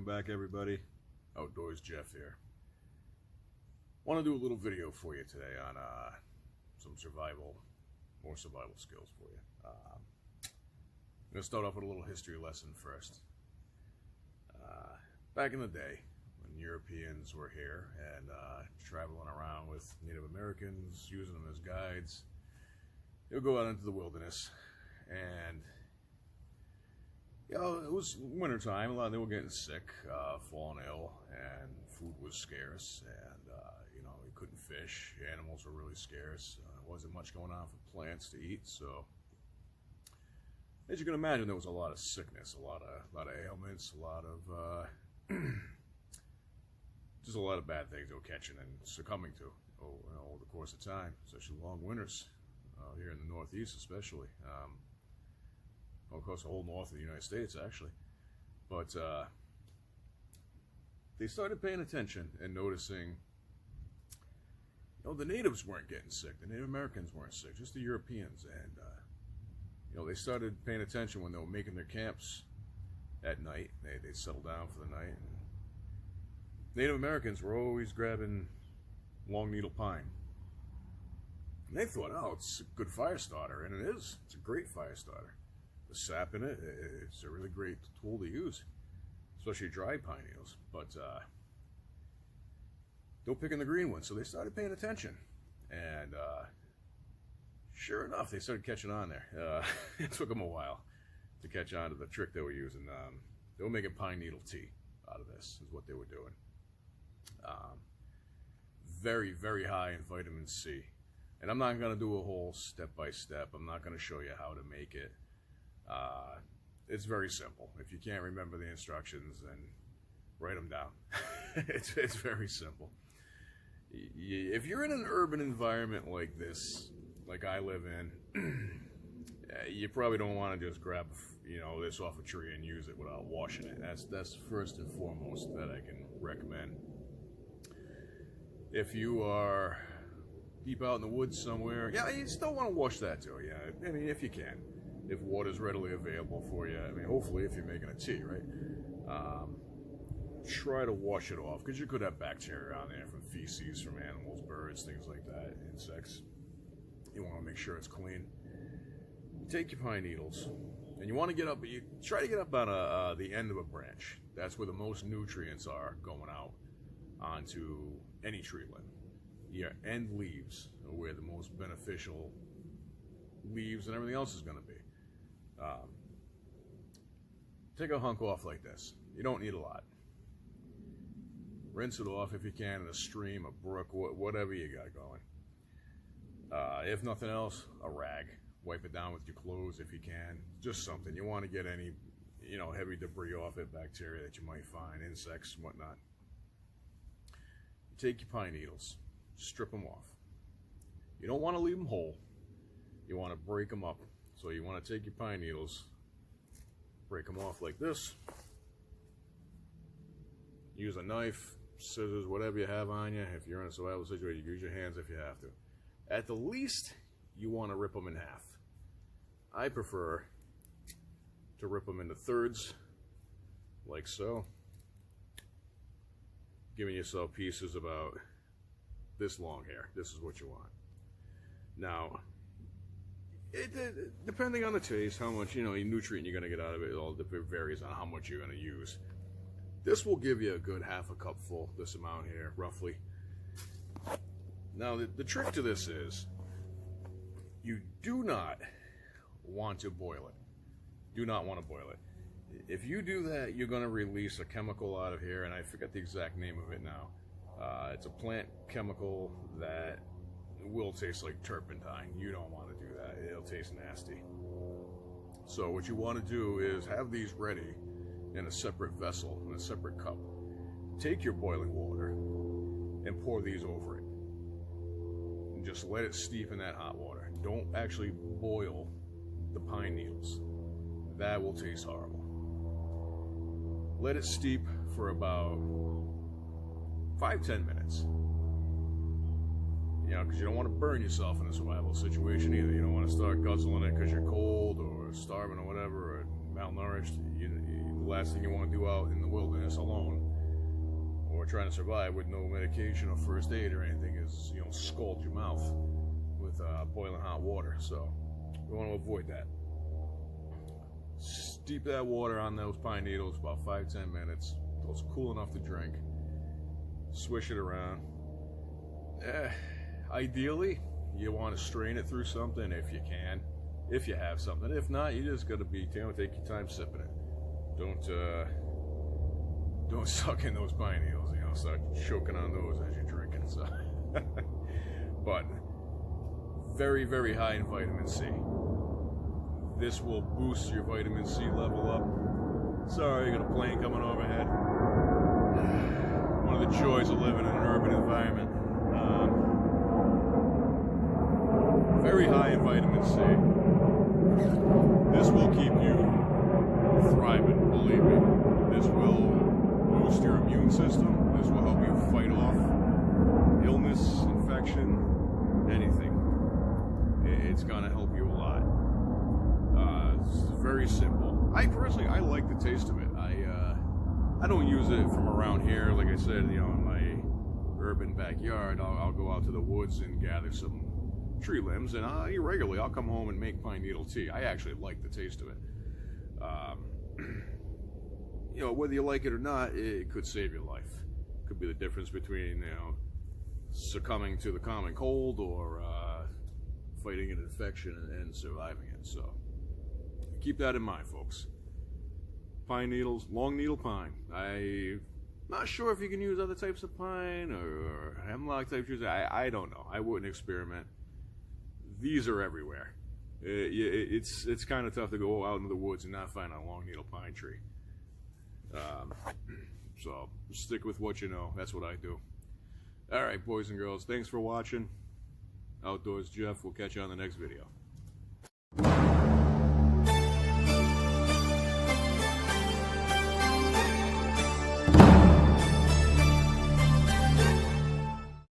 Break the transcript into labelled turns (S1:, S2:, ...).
S1: Welcome back, everybody. Outdoors Jeff here. Want to do a little video for you today on some more survival skills for you. I'm going to start off with a little history lesson first. Back in the day, when Europeans were here and traveling around with Native Americans, using them as guides, they would go out into the wilderness, and it was winter time. A lot of them were getting sick, falling ill, and food was scarce, and you couldn't fish. Animals were really scarce. Wasn't much going on for plants to eat, so as you can imagine, there was a lot of sickness, a lot of ailments, a lot of just a lot of bad things they were catching and succumbing to over the course of time, especially long winters here in the Northeast, especially. Across the whole north of the United States, actually. But they started paying attention and noticing, the natives weren't getting sick. The Native Americans weren't sick, just the Europeans. And, they started paying attention when they were making their camps at night. They'd settle down for the night. And Native Americans were always grabbing long needle pine. And they thought, oh, it's a good fire starter, and it is. It's a great fire starter. The sap in it, it's a really great tool to use, especially dry pine needles. But they were picking the green ones, so they started paying attention. And sure enough, they started catching on there. It took them a while to catch on to the trick they were using. They were making pine needle tea out of this, is what they were doing. Very, very high in vitamin C. And I'm not going to do a whole step-by-step. I'm not going to show you how to make it. It's very simple. If you can't remember the instructions, then write them down. It's very simple. If you're in an urban environment like this, like I live in, you probably don't want to just grab this off a tree and use it without washing it. That's first and foremost that I can recommend. If you are deep out in the woods somewhere, you still want to wash that too. I mean, if you can. If water's readily available for you. I mean, hopefully if you're making a tea, right? Try to wash it off, because you could have bacteria on there from feces, from animals, birds, things like that, insects. You want to make sure it's clean. You take your pine needles, and you want to get up, you try to get up on the end of a branch. That's where the most nutrients are going out onto any tree limb. Your end leaves are where the most beneficial leaves and everything else is going to be. Take a hunk off like this. You don't need a lot. Rinse it off if you can in a stream, a brook, whatever you got going. If nothing else, a rag. Wipe it down with your clothes if you can. Just something. You want to get any, heavy debris off it, bacteria that you might find, insects, whatnot. You take your pine needles, strip them off. You don't want to leave them whole. You want to break them up. So you want to take your pine needles, break them off like this. Use a knife, scissors, whatever you have on you. If you're in a survival situation, you use your hands if you have to. At the least, you want to rip them in half. I prefer to rip them into thirds, like so. Giving yourself pieces about this long here. This is what you want. Now, depending on the taste, how much nutrient you're going to get out of it, it all varies on how much you're going to use. This will give you a good half a cup full, this amount here, roughly. Now, the trick to this is, you do not want to boil it. Do not want to boil it. If you do that, you're going to release a chemical out of here, and I forget the exact name of it now. It's a plant chemical that will taste like turpentine. You don't want to do that. It'll taste nasty. So what you want to do is have these ready in a separate vessel, in a separate cup. Take your boiling water and pour these over it. And just let it steep in that hot water. Don't actually boil the pine needles. That will taste horrible. Let it steep for about 5-10 minutes. Because you don't want to burn yourself in a survival situation either. You don't want to start guzzling it because you're cold or starving or whatever, or malnourished. the last thing you want to do out in the wilderness alone, or trying to survive with no medication or first aid or anything, is, you know, scald your mouth with boiling hot water. So we want to avoid that. Steep that water on those pine needles about 5-10 minutes until it's cool enough to drink. Swish it around. Ideally, you want to strain it through something if you can, if you have something. If not, you just got to be, you know, take your time sipping it. Don't suck in those pine needles, you know, start choking on those as you're drinking. So, but very, very high in vitamin C. This will boost your vitamin C level up. Sorry, I got a plane coming overhead. One of the joys of living in an urban environment. Very high in vitamin C. This will keep you thriving, believe me. This will boost your immune system. This will help you fight off illness, infection, anything. It's gonna help you a lot. It's very simple. I like the taste of it. I don't use it from around here. Like I said, you know, in my urban backyard, I'll go out to the woods and gather some tree limbs, and irregularly I'll come home and make pine needle tea. I actually like the taste of it. You know, whether you like it or not, it could save your life. It could be the difference between, you know, succumbing to the common cold or fighting an infection and surviving it. So keep that in mind, folks. Pine needles, long needle pine. I'm not sure if you can use other types of pine or hemlock type trees. I don't know. I wouldn't experiment. These are everywhere. It's kind of tough to go out into the woods and not find a long needle pine tree. So stick with what you know. That's what I do. All right, boys and girls, thanks for watching. Outdoors Jeff. We'll catch you on the next video.